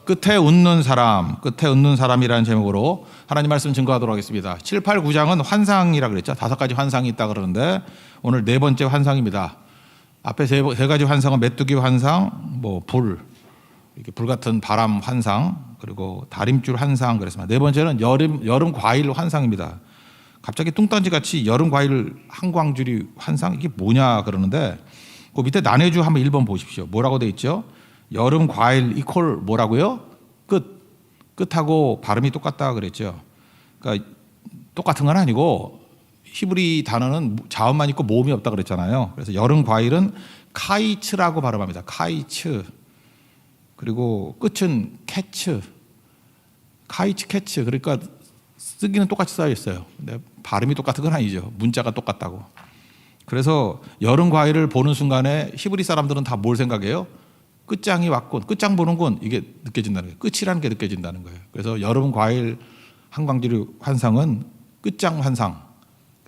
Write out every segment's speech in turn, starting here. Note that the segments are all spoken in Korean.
끝에 웃는 사람, 끝에 웃는 사람이라는 제목으로 하나님 말씀 증거하도록 하겠습니다. 7, 8, 9장은 환상이라 그랬죠. 5가지 환상이 있다 그러는데 오늘 4번째 환상입니다. 앞에 세 가지 환상은 메뚜기 환상, 이렇게 불 같은 바람 환상, 그리고 다림줄 환상 그랬습니다. 4번째는 여름 과일 환상입니다. 갑자기 뚱딴지 같이 여름 과일 한광주리 환상 이게 뭐냐 그러는데 그 밑에 난해주 한번 1번 보십시오. 뭐라고 돼 있죠? 여름 과일 이퀄 뭐라고요? 끝하고 발음이 똑같다 그랬죠. 그러니까 똑같은 건 아니고 히브리 단어는 자음만 있고 모음이 없다 그랬잖아요. 그래서 여름 과일은 카이츠라고 발음합니다. 카이츠. 그리고 끝은 캐츠. 카이츠 캐츠. 그러니까 쓰기는 똑같이 쌓여 있어요. 근데 발음이 똑같은 건 아니죠. 문자가 똑같다고. 그래서 여름 과일을 보는 순간에 히브리 사람들은 다 뭘 생각해요? 끝장이 왔군. 끝장 보는군. 이게 느껴진다는 거예요. 끝이라는 게 느껴진다는 거예요. 그래서 여름 과일 한광주리 환상은 끝장 환상.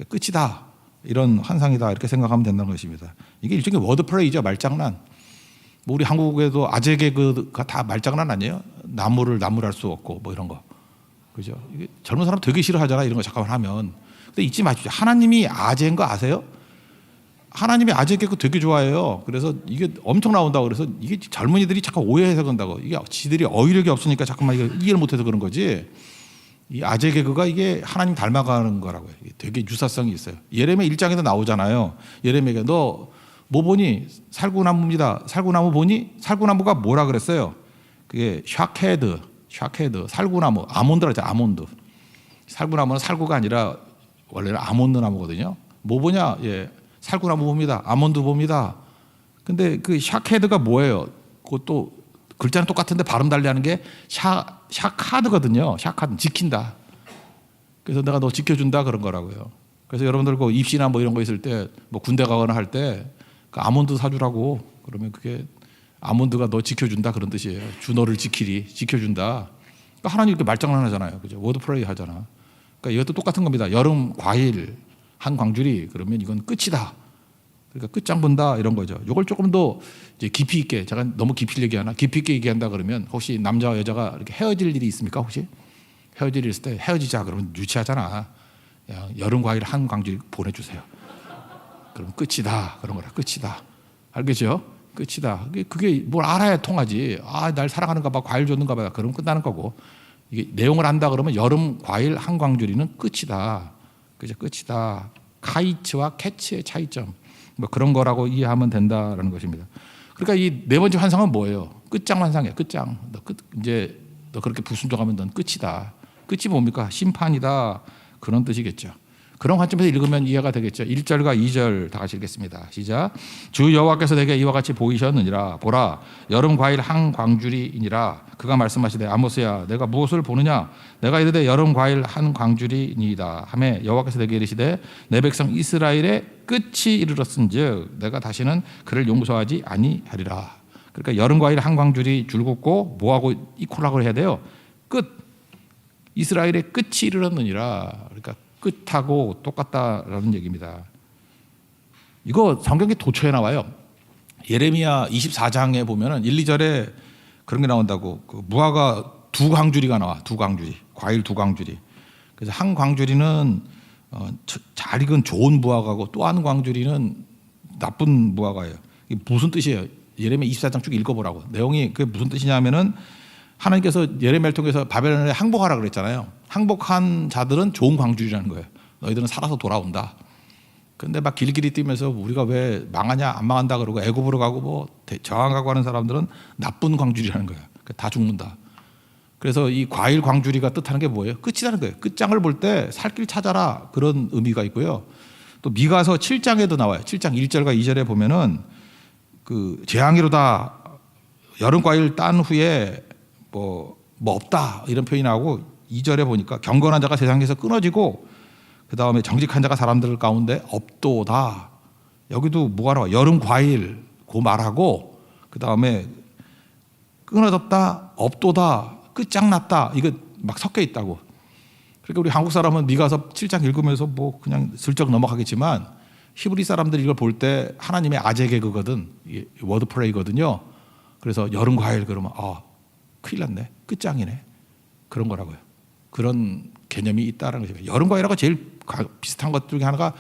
끝이다. 이런 환상이다. 이렇게 생각하면 된다는 것입니다. 이게 일종의 워드플레이죠. 말장난. 우리 한국에도 아재 개그가 다 말장난 아니에요? 나무를 나무랄 수 없고 이런 거. 그죠? 이게 젊은 사람 되게 싫어하잖아. 이런 거 잠깐만 하면. 근데 잊지 마십시오. 하나님이 아재인 거 아세요? 하나님이 아재 개그 되게 좋아해요. 그래서 이게 엄청 나온다고 그래서 이게 젊은이들이 자꾸 오해해서 그런다고. 이게 지들이 어휘력이 없으니까 자꾸만 이해를 못해서 그런 거지. 이 아재 개그가 이게 하나님 닮아가는 거라고요. 이게 되게 유사성이 있어요. 예레미야 1장에도 나오잖아요. 예레미야가 너 뭐 보니? 살구나무입니다. 살구나무 보니? 살구나무가 뭐라 그랬어요? 그게 샤케드, 살구나무, 아몬드라죠. 아몬드. 살구나무는 살구가 아니라 원래는 아몬드 나무거든요. 뭐 보냐? 예. 살구나무 봅니다. 아몬드 봅니다. 근데 그 샤케드가 뭐예요? 그것도 글자는 똑같은데 발음 달리하는 게 샤카드거든요. 샤카드 지킨다. 그래서 내가 너 지켜준다 그런 거라고요. 그래서 여러분들 그 입시나 이런 거 있을 때 군대 가거나 할 때 그 아몬드 사주라고 그러면 그게 아몬드가 너 지켜준다 그런 뜻이에요. 주 너를 지키리 지켜준다. 그러니까 하나님 이렇게 말장난하잖아요. 그죠? 워드플레이 하잖아. 그러니까 이것도 똑같은 겁니다. 여름 과일 한광주리 그러면 이건 끝이다. 그러니까 끝장 본다 이런 거죠. 이걸 조금 더 이제 깊이 있게 제가 너무 깊이 얘기하나 깊이 있게 얘기한다 그러면 혹시 남자와 여자가 이렇게 헤어질 일이 있습니까? 혹시 헤어질 일 있을 때 헤어지자 그러면 유치하잖아. 여름 과일 한광주리 보내주세요. 그럼 끝이다 그런 거라. 끝이다. 알겠죠? 끝이다. 그게 뭘 알아야 통하지. 날 사랑하는가 봐. 과일 줬는가 봐. 그러면 끝나는 거고. 이게 내용을 안다 그러면 여름 과일 한광주리는 끝이다. 그죠? 끝이다. 카이츠와 캐치의 차이점. 그런 거라고 이해하면 된다라는 것입니다. 그러니까 이 4번째 환상은 뭐예요? 끝장 환상이에요. 끝장. 너 그렇게 불순종하면 넌 끝이다. 끝이 뭡니까? 심판이다. 그런 뜻이겠죠. 그런 관점에서 읽으면 이해가 되겠죠. 1절과 2절 다 같이 읽겠습니다. 시작. 주 여호와께서 내게 이와 같이 보이셨느니라. 보라, 여름 과일 한 광주리이니라. 그가 말씀하시되 아모스야, 내가 무엇을 보느냐? 내가 이르되 여름 과일 한 광주리니이다. 하매 여호와께서 내게 이르시되 내 백성 이스라엘의 끝이 이르렀은즉 내가 다시는 그를 용서하지 아니하리라. 그러니까 여름 과일 한 광주리 줄긋고 뭐하고 이퀄하고 해야 돼요? 끝. 이스라엘의 끝이 이르렀느니라. 그러니까 끝하고 똑같다라는 얘기입니다. 이거 성경에 도처에 나와요. 예레미야 24장에 보면은 1, 2절에 그런 게 나온다고. 그 무화과 2광주리가 나와. 2광주리. 과일 2광주리. 그래서 한 광주리는 잘 익은 좋은 무화과고 또 한 광주리는 나쁜 무화과예요. 이게 무슨 뜻이에요? 예레미야 24장 쭉 읽어보라고. 내용이 그게 무슨 뜻이냐면은 하나님께서 예레미야를 통해서 바벨론에 항복하라 그랬잖아요. 항복한 자들은 좋은 광주리라는 거예요. 너희들은 살아서 돌아온다. 근데 막 길길이 뛰면서 우리가 왜 망하냐 안 망한다 그러고 애굽으로 가고 저항 가고 하는 사람들은 나쁜 광주리라는 거예요. 다 죽는다. 그래서 이 과일 광주리가 뜻하는 게 뭐예요? 끝이라는 거예요. 끝장을 볼 때 살 길 찾아라 그런 의미가 있고요. 또 미가서 7장에도 나와요. 7장 1절과 2절에 보면은 그 재앙이로다 여름 과일 딴 후에 뭐 없다 이런 표현이 나오고 2절에 보니까 경건한 자가 세상에서 끊어지고 그 다음에 정직한 자가 사람들 가운데 없도다. 여기도 뭐가 나와? 여름 과일 그 말하고 그 다음에 끊어졌다, 없도다, 끝장났다 이거 막 섞여 있다고. 그러니까 우리 한국 사람은 미가서 7장 읽으면서 뭐 그냥 슬쩍 넘어가겠지만 히브리 사람들이 이걸 볼 때 하나님의 아재 개그거든. 워드 플레이거든요. 그래서 여름 과일 그러면 큰일 났네. 끝장이네. 그런 거라고요. 그런 개념이 있다는 거죠. 여름 과일하고 제일 비슷한 것 중에 하나가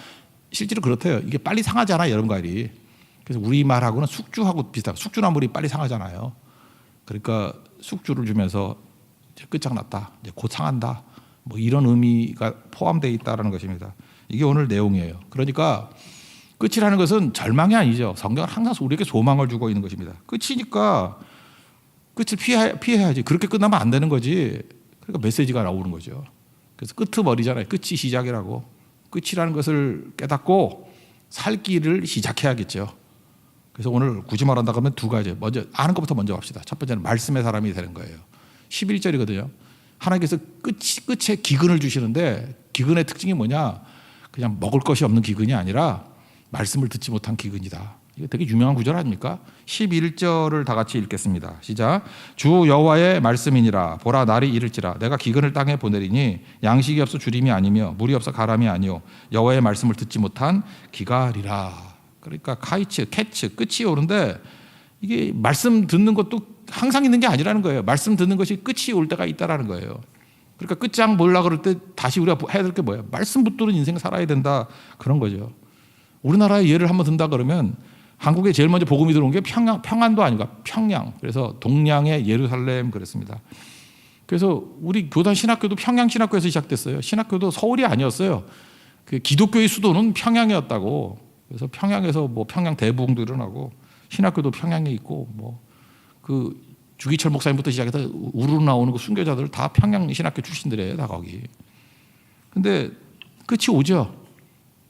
실제로 그렇대요. 이게 빨리 상하잖아요. 여름 과일이. 그래서 우리말하고는 숙주하고 비슷하고 숙주나물이 빨리 상하잖아요. 그러니까 숙주를 주면서 이제 끝장났다. 이제 곧 상한다. 뭐 이런 의미가 포함되어 있다는 것입니다. 이게 오늘 내용이에요. 그러니까 끝이라는 것은 절망이 아니죠. 성경은 항상 우리에게 소망을 주고 있는 것입니다. 끝이니까 끝을 피해야지. 그렇게 끝나면 안 되는 거지. 그러니까 메시지가 나오는 거죠. 그래서 끄트머리잖아요. 끝이 시작이라고. 끝이라는 것을 깨닫고 살 길을 시작해야겠죠. 그래서 오늘 굳이 말한다 그러면 두 가지. 먼저 아는 것부터 먼저 합시다. 첫 번째는 말씀의 사람이 되는 거예요. 11절이거든요. 하나님께서 끝에 기근을 주시는데 기근의 특징이 뭐냐? 그냥 먹을 것이 없는 기근이 아니라 말씀을 듣지 못한 기근이다. 이거 되게 유명한 구절 아닙니까? 11절을 다 같이 읽겠습니다. 시작. 주 여호와의 말씀이니라. 보라 날이 이를지라. 내가 기근을 땅에 보내리니 양식이 없어 주림이 아니며 물이 없어 가람이 아니요 여호와의 말씀을 듣지 못한 기갈이라. 그러니까 카이츠, 캐츠, 끝이 오는데 이게 말씀 듣는 것도 항상 있는 게 아니라는 거예요. 말씀 듣는 것이 끝이 올 때가 있다라는 거예요. 그러니까 끝장 보려고 그럴 때 다시 우리가 해야 될 게 뭐예요? 말씀 붙드는 인생 살아야 된다. 그런 거죠. 우리나라의 예를 한번 든다 그러면 한국에 제일 먼저 복음이 들어온 게 평안도 아니고 평양. 그래서 동양의 예루살렘 그랬습니다. 그래서 우리 교단 신학교도 평양 신학교에서 시작됐어요. 신학교도 서울이 아니었어요. 그 기독교의 수도는 평양이었다고. 그래서 평양에서 뭐 평양 대부흥도 일어나고 신학교도 평양에 있고 뭐 그 주기철 목사님부터 시작해서 우르르 나오는 그 순교자들 다 평양 신학교 출신들이에요. 다 거기. 근데 끝이 오죠.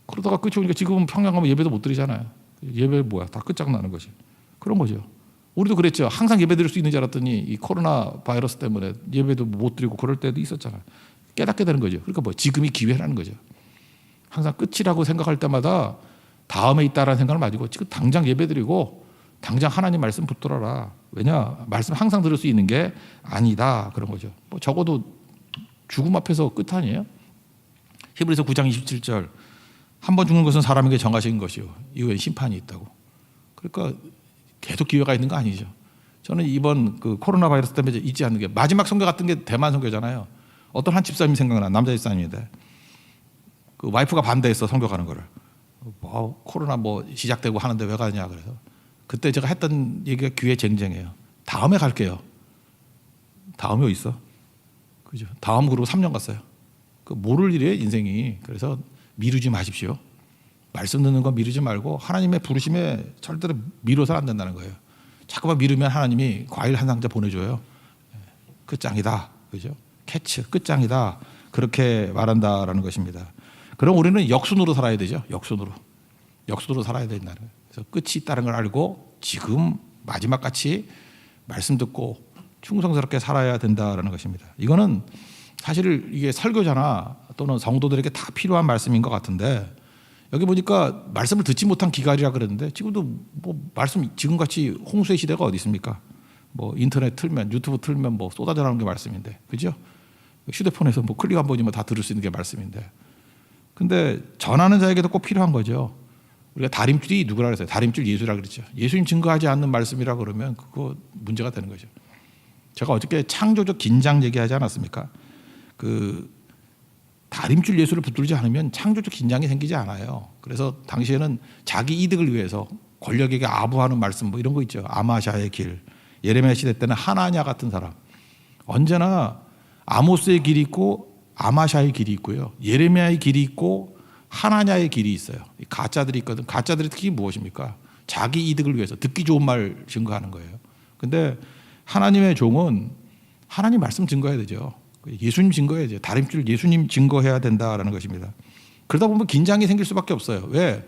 그러다가 끝이 오니까 지금은 평양 가면 예배도 못 드리잖아요. 예배 뭐야? 다 끝장나는 거지. 그런 거죠. 우리도 그랬죠. 항상 예배 드릴 수 있는 줄 알았더니 이 코로나 바이러스 때문에 예배도 못 드리고 그럴 때도 있었잖아요. 깨닫게 되는 거죠. 그러니까 뭐 지금이 기회라는 거죠. 항상 끝이라고 생각할 때마다 다음에 있다라는 생각을 가지고 지금 당장 예배 드리고 당장 하나님 말씀 붙들어라. 왜냐? 말씀 항상 들을 수 있는 게 아니다. 그런 거죠. 뭐 적어도 죽음 앞에서 끝 아니에요? 히브리서 9장 27절 한 번 죽는 것은 사람에게 정하신 것이요 이후엔 심판이 있다고. 그러니까 계속 기회가 있는 거 아니죠. 저는 이번 그 코로나 바이러스 때문에 잊지 않는 게 마지막 선교 같은 게 대만 선교잖아요. 어떤 한 집사님이 생각나. 남자 집사님인데 그 와이프가 반대했어 선교 가는 거를. 뭐 코로나 뭐 시작되고 하는데 왜 가냐 그래서 그때 제가 했던 얘기가 귀에 쟁쟁해요. 다음에 갈게요. 다음에 어디 있어? 그죠? 다음 그러고 3년 갔어요. 그 모를 일이에요 인생이. 그래서 미루지 마십시오. 말씀 듣는 거 미루지 말고 하나님의 부르심에 절대로 미뤄서는 안 된다는 거예요. 자꾸만 미루면 하나님이 과일 한 상자 보내줘요. 끝장이다. 그죠? 캐치 끝장이다. 그렇게 말한다라는 것입니다. 그럼 우리는 역순으로 살아야 되죠. 역순으로 살아야 된다는 거예요. 그래서 끝이 있다는 걸 알고 지금 마지막 같이 말씀 듣고 충성스럽게 살아야 된다라는 것입니다. 이거는 사실 이게 설교자나 또는 성도들에게 다 필요한 말씀인 것 같은데 여기 보니까 말씀을 듣지 못한 기갈이라 그랬는데 지금도 뭐 말씀 지금같이 홍수의 시대가 어디 있습니까? 뭐 인터넷 틀면 유튜브 틀면 뭐 쏟아져 나오는 게 말씀인데 그죠? 휴대폰에서 뭐 클릭 한 번이면 다 들을 수 있는 게 말씀인데 근데 전하는 자에게도 꼭 필요한 거죠. 우리가 다림줄이 누구라 그랬어요? 다림줄 예수라 그랬죠. 예수님 증거하지 않는 말씀이라 그러면 그거 문제가 되는 거죠. 제가 어저께 창조적 긴장 얘기하지 않았습니까? 그 다림줄 예수를 붙들지 않으면 창조적 긴장이 생기지 않아요. 그래서 당시에는 자기 이득을 위해서 권력에게 아부하는 말씀 뭐 이런 거 있죠. 아마샤의 길. 예레미야 시대 때는 하나냐 같은 사람. 언제나 아모스의 길이 있고 아마샤의 길이 있고요. 예레미야의 길이 있고 하나냐의 길이 있어요. 가짜들이 있거든. 가짜들의 특징이 무엇입니까? 자기 이득을 위해서 듣기 좋은 말 증거하는 거예요. 근데 하나님의 종은 하나님 말씀 증거해야 되죠. 예수님 증거해야죠. 다림줄 예수님 증거해야 된다라는 것입니다. 그러다 보면 긴장이 생길 수밖에 없어요. 왜?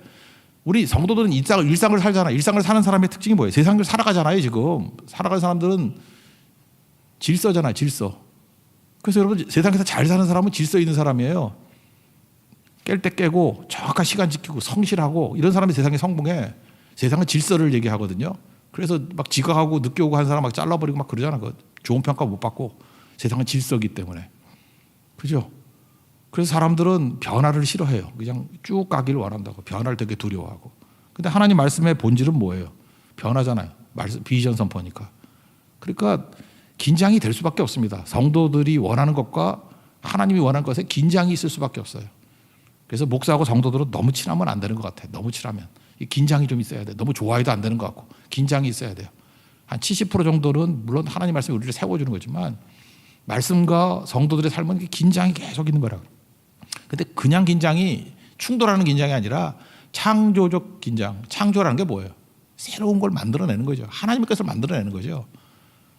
우리 성도들은 일상을 살잖아. 일상을 사는 사람의 특징이 뭐예요? 세상을 살아가잖아요. 지금 살아가는 사람들은 질서잖아요. 질서. 그래서 여러분 세상에서 잘 사는 사람은 질서 있는 사람이에요. 깰 때 깨고 정확한 시간 지키고 성실하고 이런 사람이 세상에 성공해. 세상은 질서를 얘기하거든요. 그래서 막 지각하고 늦게 오고 한 사람 막 잘라버리고 막 그러잖아. 좋은 평가 못 받고. 세상은 질서이기 때문에. 그죠? 그래서 사람들은 변화를 싫어해요. 그냥 쭉 가기를 원한다고. 변화를 되게 두려워하고. 근데 하나님 말씀의 본질은 뭐예요? 변화잖아요. 비전 선포니까. 그러니까 긴장이 될 수밖에 없습니다. 성도들이 원하는 것과 하나님이 원하는 것에 긴장이 있을 수밖에 없어요. 그래서 목사하고 성도들은 너무 친하면 안 되는 것 같아요. 너무 친하면 이 긴장이 좀 있어야 돼. 너무 좋아해도 안 되는 것 같고 긴장이 있어야 돼요. 한 70% 정도는 물론 하나님 말씀이 우리를 세워주는 거지만 말씀과 성도들의 삶은 긴장이 계속 있는 거라고. 근데 그냥 긴장이 충돌하는 긴장이 아니라 창조적 긴장. 창조라는 게 뭐예요? 새로운 걸 만들어내는 거죠. 하나님의 것을 만들어내는 거죠.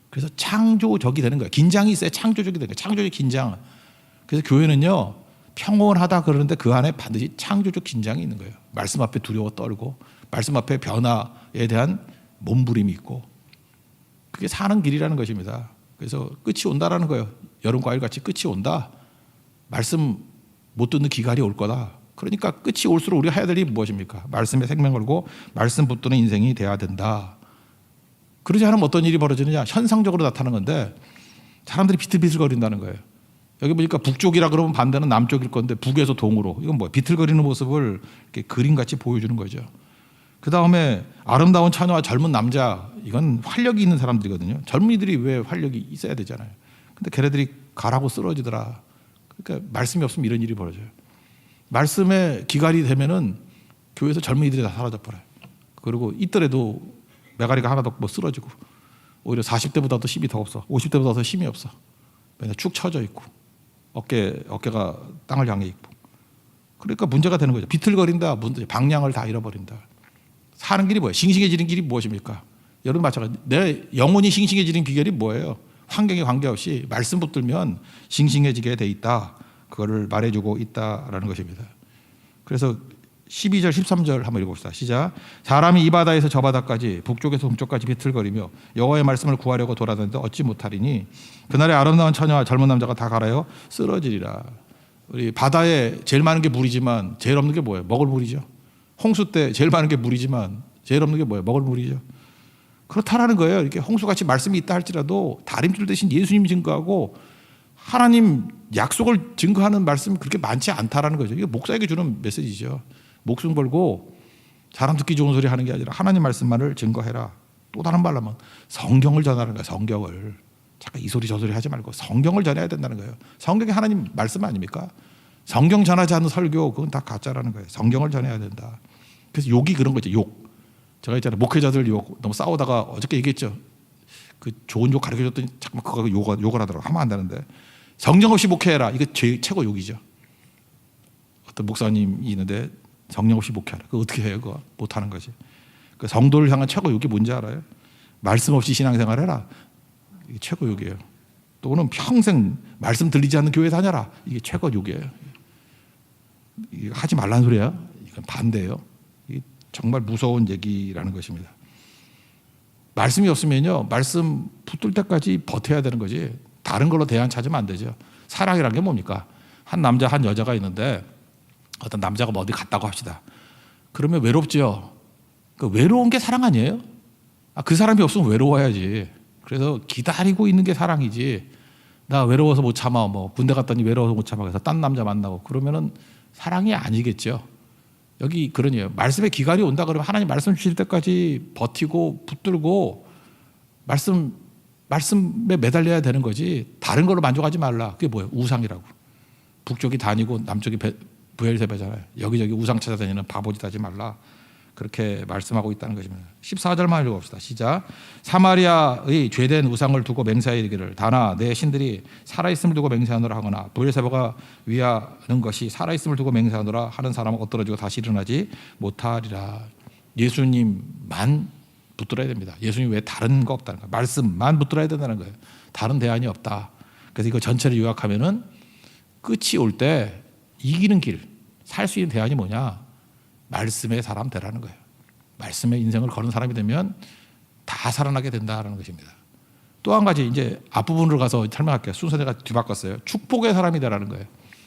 그래서 창조적이 되는 거예요. 긴장이 있어야 창조적이 되는 거예요. 창조적 긴장. 그래서 교회는요 평온하다 그러는데 그 안에 반드시 창조적 긴장이 있는 거예요. 말씀 앞에 두려워 떨고 말씀 앞에 변화에 대한 몸부림이 있고 그게 사는 길이라는 것입니다. 그래서 끝이 온다라는 거예요. 여름 과일같이 끝이 온다. 말씀 못 듣는 기갈이 올 거다. 그러니까 끝이 올수록 우리가 해야 될 일이 무엇입니까? 말씀에 생명 걸고 말씀 붙드는 인생이 돼야 된다. 그러지 않으면 어떤 일이 벌어지느냐? 현상적으로 나타나는 건데 사람들이 비틀비틀거린다는 거예요. 여기 보니까 북쪽이라 그러면 반대는 남쪽일 건데 북에서 동으로 이건 뭐야? 비틀거리는 모습을 이렇게 그림같이 보여주는 거죠. 그 다음에 아름다운 처녀와 젊은 남자 이건 활력이 있는 사람들이거든요. 젊은이들이 왜 활력이 있어야 되잖아요. 근데 걔네들이 가라고 쓰러지더라. 그러니까 말씀이 없으면 이런 일이 벌어져요. 말씀에 기갈이 되면은 교회에서 젊은이들이 다 사라져 버려요. 그리고 있더라도 메가리가 하나도 없고 쓰러지고 오히려 40대보다도 힘이 더 없어. 50대보다도 힘이 없어. 왜냐 축 처져 있고 어깨가 땅을 향해 있고. 그러니까 문제가 되는 거죠. 비틀거린다. 방향을 다 잃어버린다. 사는 길이 뭐예요? 싱싱해지는 길이 무엇입니까? 여러분 마찬가지. 내 영혼이 싱싱해지는 비결이 뭐예요? 환경에 관계없이 말씀 붙들면 싱싱해지게 돼 있다. 그거를 말해주고 있다라는 것입니다. 그래서 12절 13절 한번 읽어봅시다. 시작. 사람이 이 바다에서 저 바다까지 북쪽에서 동쪽까지 비틀거리며 여호와의 말씀을 구하려고 돌아다니는데 얻지 못하리니 그날에 아름다운 처녀와 젊은 남자가 다 갈아여 쓰러지리라. 우리 바다에 제일 많은 게 물이지만 제일 없는 게 뭐예요? 먹을 물이죠. 홍수 때 제일 많은 게 물이지만 제일 없는 게 뭐예요? 먹을 물이죠. 그렇다라는 거예요. 이렇게 홍수같이 말씀이 있다 할지라도 다림줄 대신 예수님 증거하고 하나님 약속을 증거하는 말씀이 그렇게 많지 않다라는 거죠. 이게 목사에게 주는 메시지죠. 목숨 걸고 사람 듣기 좋은 소리 하는 게 아니라 하나님 말씀만을 증거해라. 또 다른 말로 하면 성경을 전하는 거예요. 성경을. 잠깐 이 소리 저 소리 하지 말고 성경을 전해야 된다는 거예요. 성경이 하나님 말씀 아닙니까? 성경 전하지 않는 설교 그건 다 가짜라는 거예요. 성경을 전해야 된다. 그래서 욕이 그런 거죠. 욕. 제가 있잖아요. 목회자들 욕 너무 싸우다가 어저께 얘기했죠. 그 좋은 욕 가르쳐줬더니 자꾸 그거 욕을 하더라고. 하면 안 되는데 성경 없이 목회해라. 이거 최고 욕이죠. 어떤 목사님이 있는데 성령 없이 목회하라. 그거 어떻게 해요? 그거 못하는 거지. 그 성도를 향한 최고 욕이 뭔지 알아요? 말씀 없이 신앙생활 해라. 이게 최고 욕이에요. 또는 평생 말씀 들리지 않는 교회 다녀라. 이게 최고 욕이에요. 이게 하지 말라는 소리야. 이건 반대예요. 이게 정말 무서운 얘기라는 것입니다. 말씀이 없으면요, 말씀 붙들 때까지 버텨야 되는 거지. 다른 걸로 대안 찾으면 안 되죠. 사랑이라는 게 뭡니까? 한 남자 한 여자가 있는데 어떤 남자가 뭐 어디 갔다고 합시다. 그러면 외롭죠. 그 외로운 게 사랑 아니에요? 그 사람이 없으면 외로워야지. 그래서 기다리고 있는 게 사랑이지. 나 외로워서 못 참아. 뭐 군대 갔더니 외로워서 못 참아. 그래서 딴 남자 만나고 그러면은 사랑이 아니겠죠. 여기 그러니에요. 말씀에 기갈이 온다 그러면 하나님 말씀 주실 때까지 버티고 붙들고 말씀에 매달려야 되는 거지. 다른 걸로 만족하지 말라. 그게 뭐예요? 우상이라고. 북쪽이 다니고 남쪽이 부엘세바잖아요. 여기저기 우상 찾아다니는 바보짓 하지 말라. 그렇게 말씀하고 있다는 것입니다. 14절만 읽어봅시다. 시작. 사마리아의 죄된 우상을 두고 맹세하여 이르기를 다나 내 신들이 살아있음을 두고 맹세하노라 하거나 부엘세바가 위하는 것이 살아있음을 두고 맹세하노라 하는 사람은 엎드러지고 다시 일어나지 못하리라. 예수님만 붙들어야 됩니다. 예수님 외에 다른 거 없다는 거예요. 말씀만 붙들어야 된다는 거예요. 다른 대안이 없다. 그래서 이거 전체를 요약하면은 끝이 올 때 이기는 길, 살 수 있는 대안이 뭐냐? 말씀의 사람 되라는 거예요. 말씀의 인생을 거는 사람이 되면 다 살아나게 된다는 것입니다. 또 한 가지 이제 앞부분으로 가서 설명할게요. 순서 내가 뒤바꿨어요. 축복의 사람이 되라는 거예요.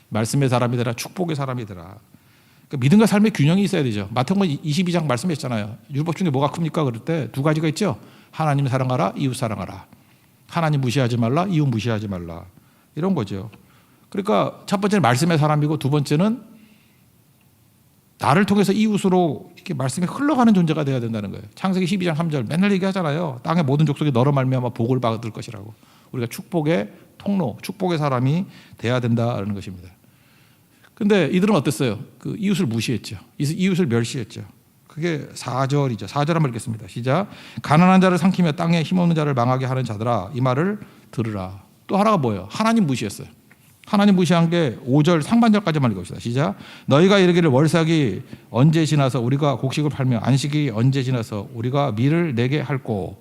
말씀의 사람이 되라, 축복의 사람이 되라. 그러니까 믿음과 삶의 균형이 있어야 되죠. 마태복음 22장 말씀했잖아요. 율법 중에 뭐가 큽니까? 그럴 때 두 가지가 있죠. 하나님 사랑하라, 이웃 사랑하라. 하나님 무시하지 말라, 이웃 무시하지 말라. 이런 거죠. 그러니까 첫 번째는 말씀의 사람이고 두 번째는 나를 통해서 이웃으로 이렇게 말씀이 흘러가는 존재가 되어야 된다는 거예요. 창세기 12장 3절 맨날 얘기하잖아요. 땅의 모든 족속이 너로 말미암아 복을 받을 것이라고. 우리가 축복의 통로, 축복의 사람이 돼야 된다는 것입니다. 근데 이들은 어땠어요? 그 이웃을 무시했죠. 이웃을 멸시했죠. 그게 4절이죠. 4절 한번 읽겠습니다. 시작. 가난한 자를 삼키며 땅에 힘없는 자를 망하게 하는 자들아, 이 말을 들으라. 또 하나가 뭐예요? 하나님 무시했어요. 하나님 무시한 게 5절 상반절까지만 읽읍시다. 시작. 너희가 이르기를 월삭이 언제 지나서 우리가 곡식을 팔며 안식이 언제 지나서 우리가 밀을 내게 할꼬.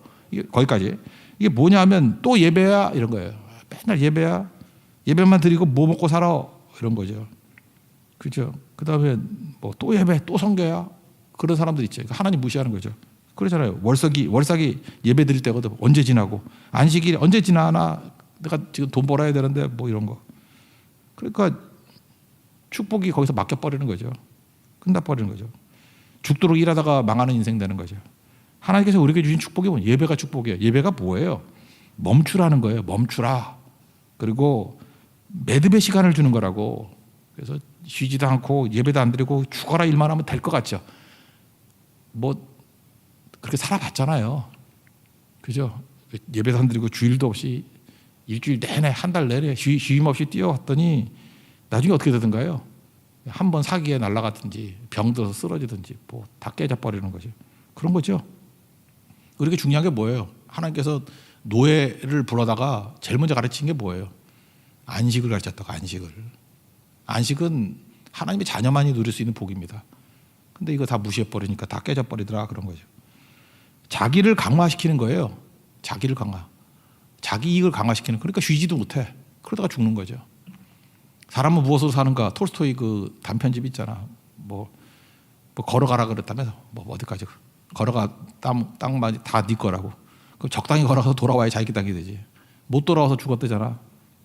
거기까지. 이게 뭐냐면 또 예배야 이런 거예요. 맨날 예배야. 예배만 드리고 뭐 먹고 살아 이런 거죠. 그죠? 그다음에 뭐 또 예배, 또 성교야. 그런 사람들 있죠. 하나님 무시하는 거죠. 그러잖아요. 월삭이 예배 드릴 때거든. 언제 지나고 안식일이 언제 지나나 내가 지금 돈 벌어야 되는데 뭐 이런 거. 그러니까 축복이 거기서 막혀버리는 거죠. 끝나버리는 거죠. 죽도록 일하다가 망하는 인생 되는 거죠. 하나님께서 우리에게 주신 축복이 뭐예요? 예배가 축복이에요. 예배가 뭐예요? 멈추라는 거예요. 멈추라. 그리고 매듭의 시간을 주는 거라고. 그래서 쉬지도 않고 예배도 안 드리고 죽어라 일만 하면 될 것 같죠. 뭐 그렇게 살아봤잖아요. 그죠? 예배도 안 드리고 주일도 없이 일주일 내내 한 달 내내 쉼 없이 뛰어왔더니 나중에 어떻게 되던가요? 한번 사기에 날아갔든지 병들어서 쓰러지든지 뭐 다 깨져버리는 거죠. 그런 거죠. 우리에게 중요한 게 뭐예요? 하나님께서 노예를 불러다가 제일 먼저 가르친 게 뭐예요? 안식을 가르쳤다고. 안식은 하나님의 자녀만이 누릴 수 있는 복입니다. 근데 이거 다 무시해버리니까 다 깨져버리더라 그런 거죠. 자기를 강화시키는 거예요. 자기를 강화. 자기 이익을 강화시키는. 그러니까 쉬지도 못해. 그러다가 죽는 거죠. 사람은 무엇으로 사는가? 톨스토이 그 단편집 있잖아. 뭐 걸어가라 그랬다면서 뭐 어디까지 걸어가 땅만 다 네 거라고. 그럼 적당히 걸어가서 돌아와야 자기 땅이 되지. 못 돌아와서 죽었대잖아.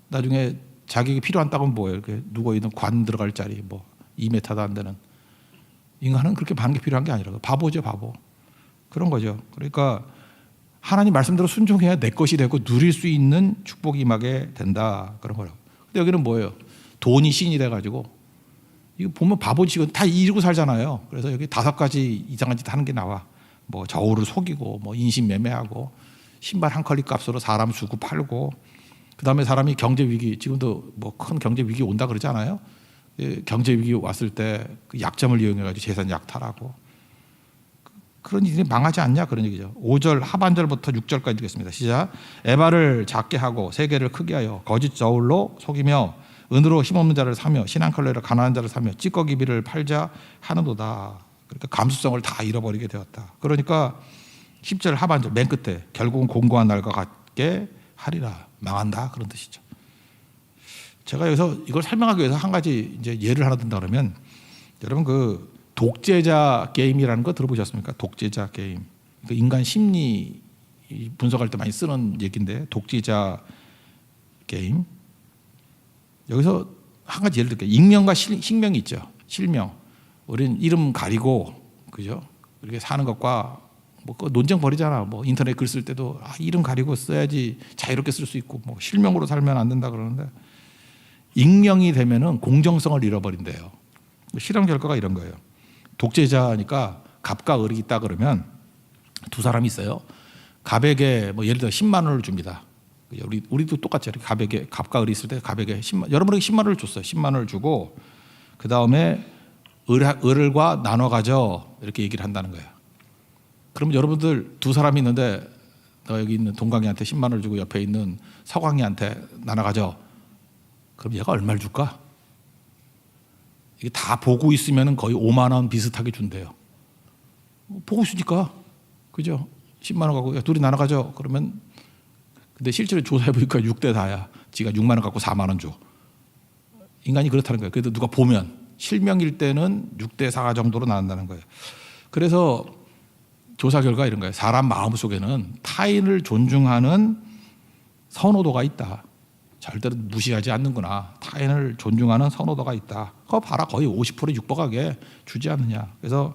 나중에 자기에게 필요한 땅은 뭐예요? 이렇게 누워 있는 관 들어갈 자리 뭐 2m도 안 되는. 인간은 그렇게 많은 게 필요한 게 아니라 바보죠, 바보. 그런 거죠. 그러니까 하나님 말씀대로 순종해야 내 것이 되고 누릴 수 있는 축복이 임하게 된다 그런 거라고. 근데 여기는 뭐예요? 돈이 신이 돼가지고 이거 보면 바보지. 다 이러고 살잖아요. 그래서 여기 5가지 이상한 짓 하는 게 나와. 뭐 저울을 속이고 뭐 인신매매하고 신발 한 컬리 값으로 사람 주고 팔고. 그다음에 사람이 경제 위기, 지금도 뭐 큰 경제 위기 온다 그러지 않아요? 경제 위기 왔을 때 그 약점을 이용해가지고 재산 약탈하고 그런 일이 망하지 않냐 그런 얘기죠. 5절 하반절부터 6절까지 읽겠습니다. 시작. 에바를 작게 하고 세계를 크게 하여 거짓 저울로 속이며 은으로 힘없는 자를 사며 신한컬레로 가난한 자를 사며 찌꺼기비를 팔자 하는도다. 그러니까 감수성을 다 잃어버리게 되었다. 그러니까 10절 하반절 맨 끝에 결국은 공고한 날과 같게 하리라. 망한다 그런 뜻이죠. 제가 여기서 이걸 설명하기 위해서 한 가지 이제 예를 하나 든다 그러면 여러분 그 독재자 게임이라는 거 들어보셨습니까? 독재자 게임. 그 인간 심리 분석할 때 많이 쓰는 얘기인데 독재자 게임. 여기서 한 가지 예를 들게요. 익명과 실명이 있죠. 실명. 우리는 이름 가리고 그죠? 이렇게 사는 것과 뭐 논쟁 벌이잖아. 뭐 인터넷 글 쓸 때도 이름 가리고 써야지 자유롭게 쓸 수 있고 뭐 실명으로 살면 안 된다 그러는데 익명이 되면은 공정성을 잃어버린대요. 실험 결과가 이런 거예요. 독재자니까 갑과 을이 있다 그러면 두 사람이 있어요. 갑에게 뭐 예를 들어 10만 원을 줍니다. 우리도 똑같죠. 갑에게 갑과 을이 있을 때 갑에게 10만 여러분에게 10만 원을 줬어요. 10만 원을 주고 그 다음에 을과 나눠 가져 이렇게 얘기를 한다는 거예요. 그러면 여러분들 두 사람이 있는데 너 여기 있는 동강이한테 10만 원을 주고 옆에 있는 서강이한테 나눠 가져. 그럼 얘가 얼마를 줄까? 이게 다 보고 있으면 거의 5만 원 비슷하게 준대요. 보고 있으니까 그죠? 10만 원 갖고 야, 둘이 나눠 가져. 그러면 근데 실제로 조사해 보니까 6대 4야. 지가 6만 원 갖고 4만 원 줘. 인간이 그렇다는 거예요. 그래도 누가 보면 실명일 때는 6대 4 정도로 나눈다는 거예요. 그래서 조사 결과 이런 거예요. 사람 마음속에는 타인을 존중하는 선호도가 있다. 절대로 무시하지 않는구나. 타인을 존중하는 선호도가 있다. 그거 봐라. 거의 50%에 육박하게 주지 않느냐. 그래서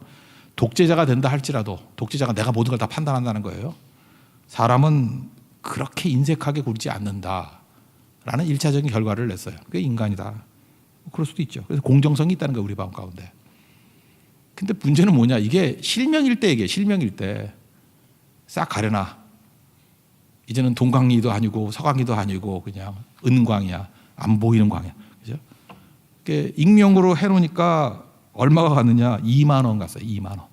독재자가 된다 할지라도 독재자가 내가 모든 걸 다 판단한다는 거예요. 사람은 그렇게 인색하게 굴지 않는다라는 1차적인 결과를 냈어요. 그게 인간이다. 그럴 수도 있죠. 그래서 공정성이 있다는 거예요. 우리 마음 가운데. 근데 문제는 뭐냐. 이게 실명일 때 얘기해. 실명일 때 싹 가려놔. 이제는 동광리도 아니고 서광리도 아니고 그냥 은광이야. 안 보이는 광이야. 그죠? 익명으로 해놓으니까 얼마가 갔느냐? 2만 원 갔어요. 2만 원.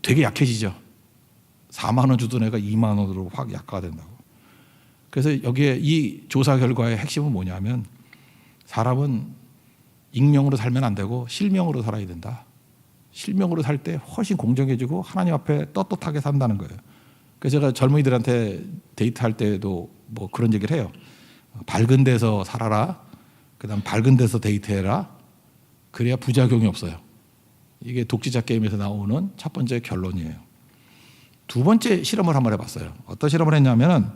되게 약해지죠. 4만 원 주던 애가 2만 원으로 확 약화가 된다고. 그래서 여기에 이 조사 결과의 핵심은 뭐냐면 사람은 익명으로 살면 안 되고 실명으로 살아야 된다. 실명으로 살 때 훨씬 공정해지고 하나님 앞에 떳떳하게 산다는 거예요. 그래서 제가 젊은이들한테 데이트할 때도 뭐 그런 얘기를 해요. 밝은 데서 살아라. 그다음 밝은 데서 데이트해라. 그래야 부작용이 없어요. 이게 독지자 게임에서 나오는 첫 번째 결론이에요. 두 번째 실험을 한번 해봤어요. 어떤 실험을 했냐면은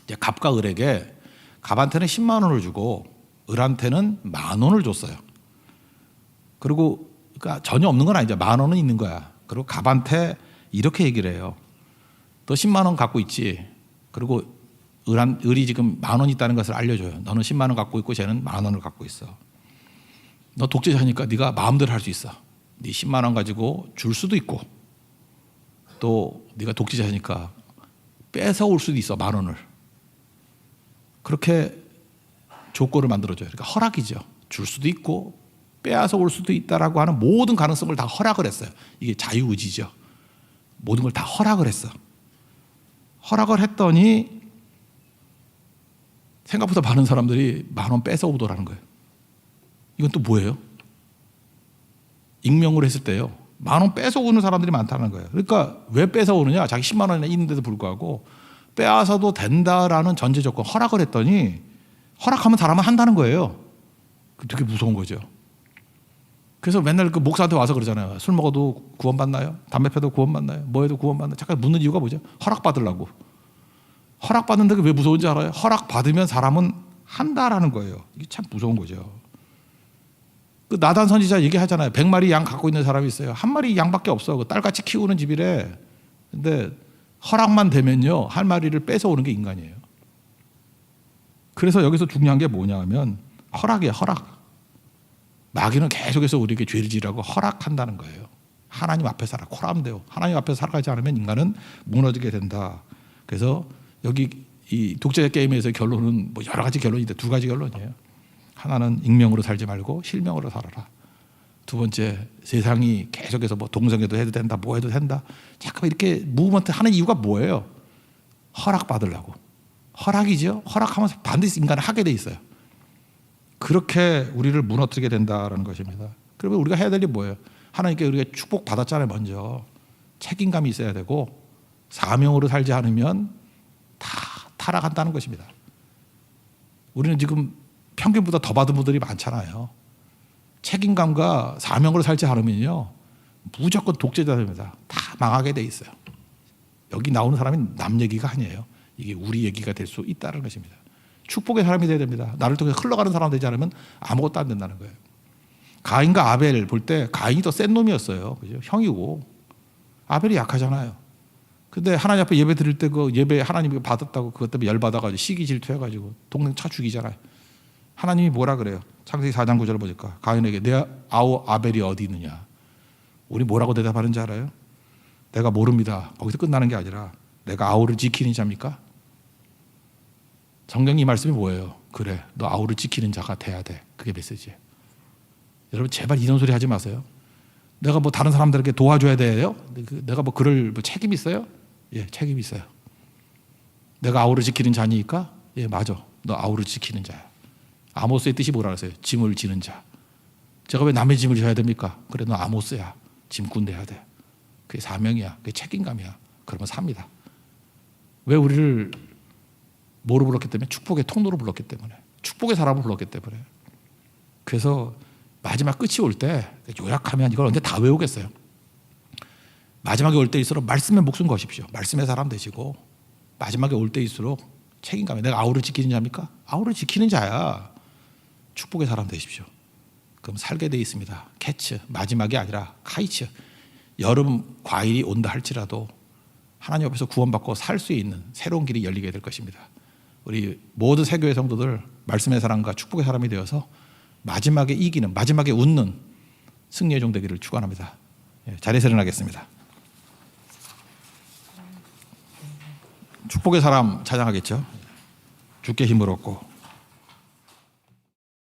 이제 갑과 을에게 갑한테는 10만 원을 주고 을한테는 10,000원을 줬어요. 그리고 그러니까 전혀 없는 건 아니죠. 10,000원은 있는 거야. 그리고 갑한테 이렇게 얘기를 해요. 너 10만 원 갖고 있지. 그리고 을이 지금 10,000원 있다는 것을 알려줘요. 너는 10만 원 갖고 있고 쟤는 10,000원을 갖고 있어. 너 독재자니까 네가 마음대로 할 수 있어. 네 10만 원 가지고 줄 수도 있고 또 네가 독재자니까 뺏어올 수도 있어. 10,000원을. 그렇게 조건을 만들어줘요. 그러니까 허락이죠. 줄 수도 있고 빼앗아 올 수도 있다라고 하는 모든 가능성을 다 허락을 했어요. 이게 자유의지죠. 모든 걸 다 허락을 했어. 허락을 했더니 생각보다 많은 사람들이 10,000원 뺏어오더라는 거예요. 이건 또 뭐예요? 익명으로 했을 때요. 10,000원 뺏어오는 사람들이 많다는 거예요. 그러니까 왜 뺏어오느냐? 자기 10만 원이나 있는데도 불구하고 빼앗아도 된다라는 전제 조건 허락을 했더니 허락하면 사람은 한다는 거예요. 되게 무서운 거죠. 그래서 맨날 그 목사한테 와서 그러잖아요. 술 먹어도 구원받나요? 담배 펴도 구원받나요? 뭐 해도 구원받나요? 잠깐 묻는 이유가 뭐죠? 허락받으려고. 허락받는데 왜 무서운지 알아요? 허락받으면 사람은 한다라는 거예요. 이게 참 무서운 거죠. 그 나단 선지자 얘기하잖아요. 100마리 양 갖고 있는 사람이 있어요. 한 마리 양밖에 없어. 그 딸같이 키우는 집이래. 근데 허락만 되면요. 한 마리를 뺏어오는 게 인간이에요. 그래서 여기서 중요한 게 뭐냐 하면 허락이에요. 허락. 마귀는 계속해서 우리에게 죄를 지으라고 허락한다는 거예요. 하나님 앞에 살아. 코람데오. 하나님 앞에 살아가지 않으면 인간은 무너지게 된다. 그래서 여기 이 독재자 게임에서 결론은 뭐 여러 가지 결론인데 두 가지 결론이에요. 하나는 익명으로 살지 말고 실명으로 살아라. 두 번째, 세상이 계속해서 뭐 동성애도 해도 된다, 뭐 해도 된다. 잠깐 이렇게 무브먼트 하는 이유가 뭐예요? 허락받으려고. 허락이죠. 허락하면서 반드시 인간은 하게 돼 있어요. 그렇게 우리를 무너뜨리게 된다라는 것입니다. 그러면 우리가 해야 될 게 뭐예요? 하나님께 우리가 축복 받았잖아요. 먼저 책임감이 있어야 되고 사명으로 살지 않으면 다 타락한다는 것입니다. 우리는 지금 평균보다 더 받은 분들이 많잖아요. 책임감과 사명으로 살지 않으면요 무조건 독재자입니다. 다 망하게 돼 있어요. 여기 나오는 사람이 남 얘기가 아니에요. 이게 우리 얘기가 될 수 있다는 것입니다. 축복의 사람이 돼야 됩니다. 나를 통해 흘러가는 사람 되지 않으면 아무것도 안 된다는 거예요. 가인과 아벨 볼 때 가인이 더 센 놈이었어요. 그죠? 형이고 아벨이 약하잖아요. 근데 하나님 앞에 예배 드릴 때 그 예배 하나님이 받았다고 그것 때문에 열받아가지고 시기 질투해가지고 동생 차 죽이잖아요. 하나님이 뭐라 그래요? 창세기 4장 9절을 보니까 가인에게 내 아우 아벨이 어디 있느냐? 우리 뭐라고 대답하는지 알아요? 내가 모릅니다. 거기서 끝나는 게 아니라 내가 아우를 지키는 자입니까? 성경이 이 말씀이 뭐예요? 그래, 너 아우를 지키는 자가 돼야 돼. 그게 메시지예요. 여러분 제발 이런 소리 하지 마세요. 내가 뭐 다른 사람들에게 도와줘야 돼요? 내가 뭐 그럴 뭐 책임이 있어요? 예, 책임이 있어요. 내가 아우를 지키는 자니까? 예, 맞아. 너 아우를 지키는 자야. 아모스의 뜻이 뭐라 그랬어요? 짐을 지는 자. 제가 왜 남의 짐을 져야 됩니까? 그래, 너 아모스야. 짐꾼 돼야 돼. 그게 사명이야. 그게 책임감이야. 그러면 삽니다. 왜 우리를 뭐로 불렀기 때문에? 축복의 통로로 불렀기 때문에. 축복의 사람을 불렀기 때문에. 그래서 마지막 끝이 올 때 요약하면 이걸 언제 다 외우겠어요. 마지막에 올 때일수록 말씀에 목숨 거십시오. 말씀의 사람 되시고 마지막에 올 때일수록 책임감에 내가 아우를 지키는 자입니까? 아우를 지키는 자야. 축복의 사람 되십시오. 그럼 살게 돼 있습니다. 캐츠, 마지막이 아니라 카이츠. 여름 과일이 온다 할지라도 하나님 앞에서 구원받고 살 수 있는 새로운 길이 열리게 될 것입니다. 우리 모든 새교회 성도들 말씀의 사람과 축복의 사람이 되어서 마지막에 이기는, 마지막에 웃는 승리의 종 되기를 축원합니다. 자리에서 일어나겠습니다. 축복의 사람 찬양하겠죠. 주께 힘을 얻고